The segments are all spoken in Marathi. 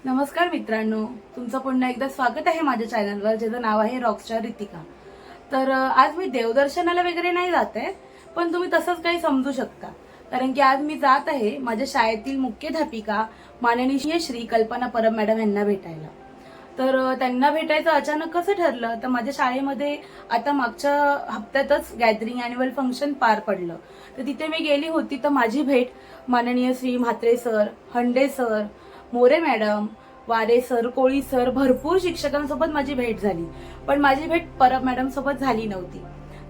नमस्कार मित्रांनो, तुमचं पुन्हा एकदा स्वागत आहे माझ्या चॅनलवर, ज्याचं नाव आहे रॉकस्टार रितिका। तर आज मी देवदर्शनाला वगैरे नाही जात आहे, पण तुम्ही तसंच काही समजू शकता, कारण की आज मी जात आहे माझ्या शाळेतील मुख्याध्यापिका माननीय श्री कल्पना परब मॅडम यांना भेटायला। तर त्यांना भेटायचं अचानक कसं ठरलं, तर माझ्या शाळेमध्ये आता मागच्या हप्त्यातच गॅदरिंग ॲन्युअल फंक्शन पार पडलं, तर तिथे मी गेली होती। तर माझी भेट माननीय श्री म्हात्रे सर, हंडे सर, मोरे मॅडम, वारे सर, कोळी सर, भरपूर शिक्षकांसोबत माझी भेट झाली, पण माझी भेट परब मॅडम सोबत झाली नव्हती।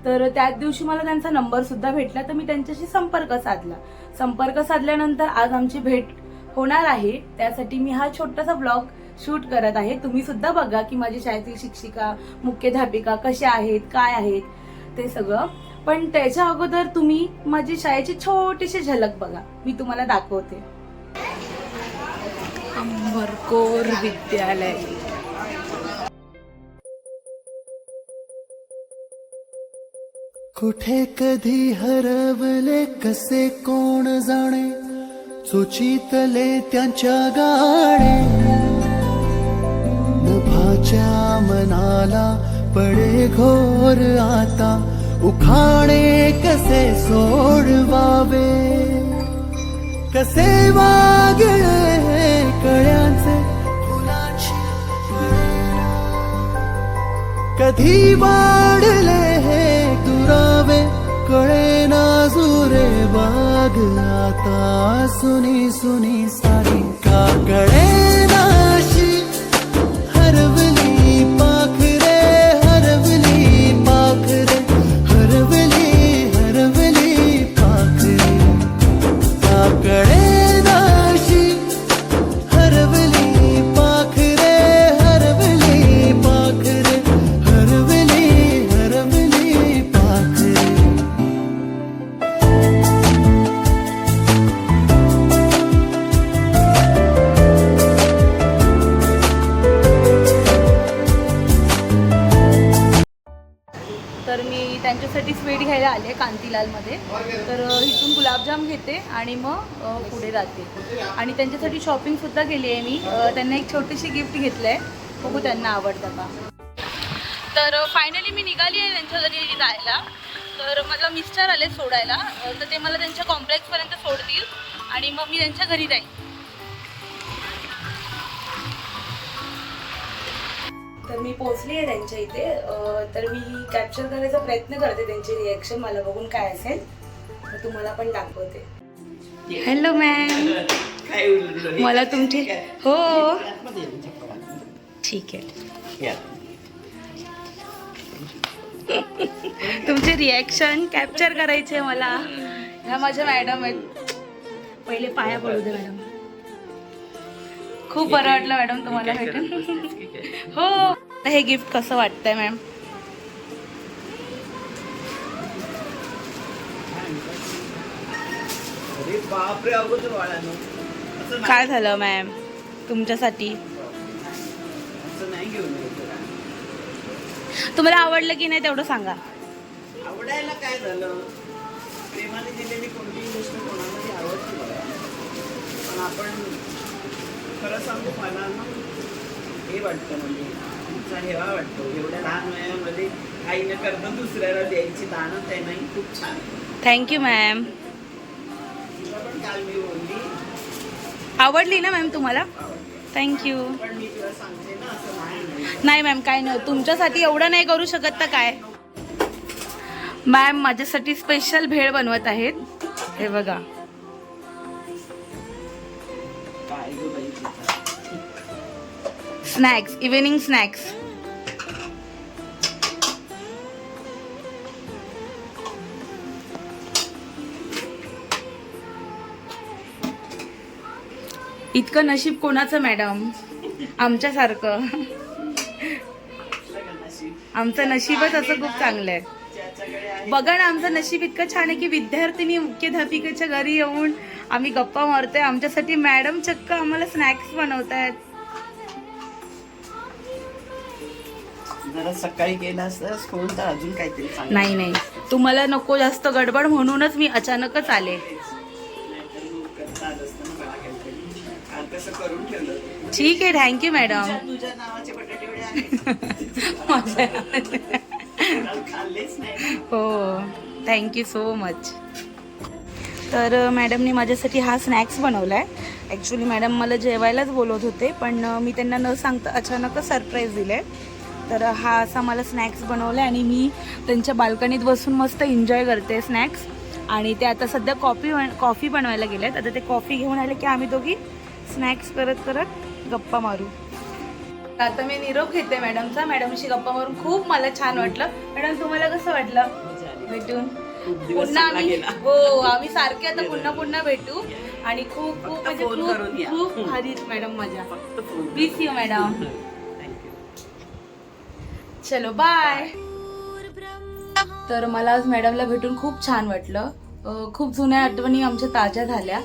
तर त्याच दिवशी मला त्यांचा नंबर सुद्धा भेटला, तर मी त्यांच्याशी संपर्क साधला। संपर्क साधल्यानंतर आज आमची भेट होणार आहे, त्यासाठी मी हा छोटासा ब्लॉग शूट करत आहे। तुम्ही सुद्धा बघा की माझी शाळेतील शिक्षिका, मुख्याध्यापिका कशा आहेत, काय आहेत ते सगळं। पण त्याच्या अगोदर तुम्ही माझी शाळेची छोटीशी झलक बघा, मी तुम्हाला दाखवते। अंबरकोर विद्यालय। कुठे कधी हरवले कसे कोण जाणे, चोचीतले त्यांच्या गाणे, नभाच्या मनाला पडे घोर आता, उखाणे कसे सोडवावे, कसे वागळे कळ्यांचे फुलांची प्रेरणा, कधी वाढले हे दुरावे कळे नाजुरे बाग, आता सुनी सुनी सारी का कळे नाशी, हरवली पाखरे, हरवली पाखरे, हरवली हरवली पाखरे, का कळे नाशी, हरवली पाखरे, हरवली पाखरे, हरवली हरवली पाखरे। तर मी त्यांच्यासाठी स्वीट घ्यायला आले कांतीलालमध्ये। तर इथून गुलाबजाम घेते आणि मग पुढे जाते, आणि त्यांच्यासाठी शॉपिंग सुद्धा केली आहे मी। त्यांना एक छोटीशी गिफ्ट घेतलं आहे, बघू त्यांना आवडतं का। तर फायनली मी निघाली आहे त्यांच्या घरी जायला। तर माझा मिस्टर आले सोडायला, तर ते मला त्यांच्या कॉम्प्लेक्सपर्यंत सोडतील आणि मग मी त्यांच्या घरी जाईन। तर मी पोहोचली आहे त्यांच्या इथे। तर मी कॅप्चर करायचा प्रयत्न करते त्यांची रिॲक्शन, मला बघून काय असेल तर तुम्हाला पण दाखवते। हॅलो मॅम, मला तुमची हो ठीक आहे, तुमचे रिॲक्शन कॅप्चर करायचे मला। ह्या माझ्या मॅडम आहेत, पहिले पाया पडू दे मॅडम। खूप बरं वाटलं मॅडम तुम्हाला भेटून। हो, हे गिफ्ट कसं वाटतंय मॅम? काय झालं मॅम तुमच्यासाठी? तुम्हाला आवडलं की नाही तेवढं सांगा। आवडायला काय झालं, प्रेमाने दिलेली कोणतीही गोष्ट कोणालाही आवडते बघा, पण आपण खरं सांगू मला ना हे वाटतं, म्हणजे तुमचा हेवा वाटतो एवढ्या लहान वयामध्ये काही न करता दुसऱ्याला द्यायची दानत आहे नाही, खूप छान। Thank you ma'am. तुला पण काल मी बोलली, आवडली ना मॅम तुम्हाला? थँक्यू। पण मी तुला सांगते ना असं नाही नाही मॅम, काय नाही, तुमच्यासाठी एवढं नाही करू शकत तर काय। मॅम माझ्यासाठी स्पेशल भेळ बनवत आहेत, हे बघा। काय गं बाई, स्नॅक्स, इव्हिनिंग स्नॅक्स। इतकं नशीब कोणाचं मॅडम? आमच्यासारखं। आमचं नशीबच असं खूप चांगलं आहे। बघा ना, आमचं नशीब इतकं छान आहे की विद्यार्थिनी मुख्याध्यापिकेच्या घरी येऊन आम्ही गप्पा मारतोय, आमच्यासाठी मॅडम चक्क आम्हाला स्नॅक्स बनवतायत। जरा सकाळी गेला असतास फोन तर अजून काहीतरी सांग। नाही नाही, तुम्हाला नको जास्त गडबड म्हणूनच मी अचानकच आले। कसं करून ठेवलं. ठीक आहे, थँक्यू मॅडम. तुझ्या नावाचे बटाटे वडे आहेत. खाल्लेच नाही. हो, थँक्यू सो मच. तर मॅडमने माझ्यासाठी हा स्नॅक्स बनवला आहे. ॲक्च्युली मॅडम मला जेवायलाच बोलवत होते, पण मी त्यांना न सांगता अचानकच सरप्राईज दिले. तर हा असा मला स्नॅक्स बनवला आहे आणि मी त्यांच्या बाल्कनीत बसून मस्त एन्जॉय करते स्नॅक्स. आणि ते आता सध्या कॉफी बनवायला गेले आहेत. आता ते कॉफी घेऊन आले की आम्ही दोघी स्नॅक्स करत करत गप्पा मारू. आता मी निरोप घेते मॅडमचा. मॅडमशी गप्पा मारून खूप मला छान वाटलं. मॅडम तुम्हाला कसं वाटलं भेटून? पुन्हा आम्ही सारखे आता पुन्हा भेटू आणि खूप खूप म्हणजे खूप भारी मॅडम मजा. Please you madam. चलो बाय. तर मला आज मॅडमला भेटून खूप छान वाटलं. खूप जुन्या आठवणी आमच्या ताज्या झाल्या.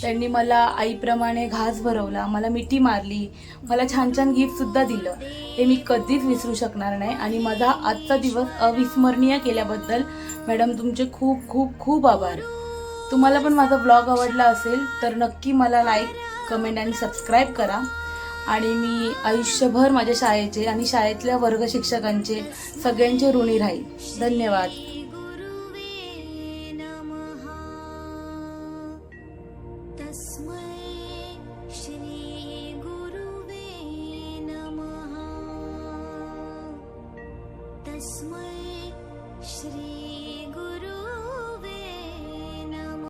त्यांनी मला आईप्रमाणे घास भरवला, मला मिठी मारली, मला छान छान गिफ्टसुद्धा दिलं. हे मी कधीच विसरू शकणार नाही. आणि माझा आजचा दिवस अविस्मरणीय केल्याबद्दल मॅडम तुमचे खूप खूप खूप आभार. तुम्हाला पण माझा ब्लॉग आवडला असेल तर नक्की मला लाईक, कमेंट आणि सबस्क्राईब करा. आणि मी आयुष्यभर माझ्या शाळेचे आणि शाळेतल्या वर्ग शिक्षकांचे सगळ्यांचे ऋणी राहील. धन्यवाद.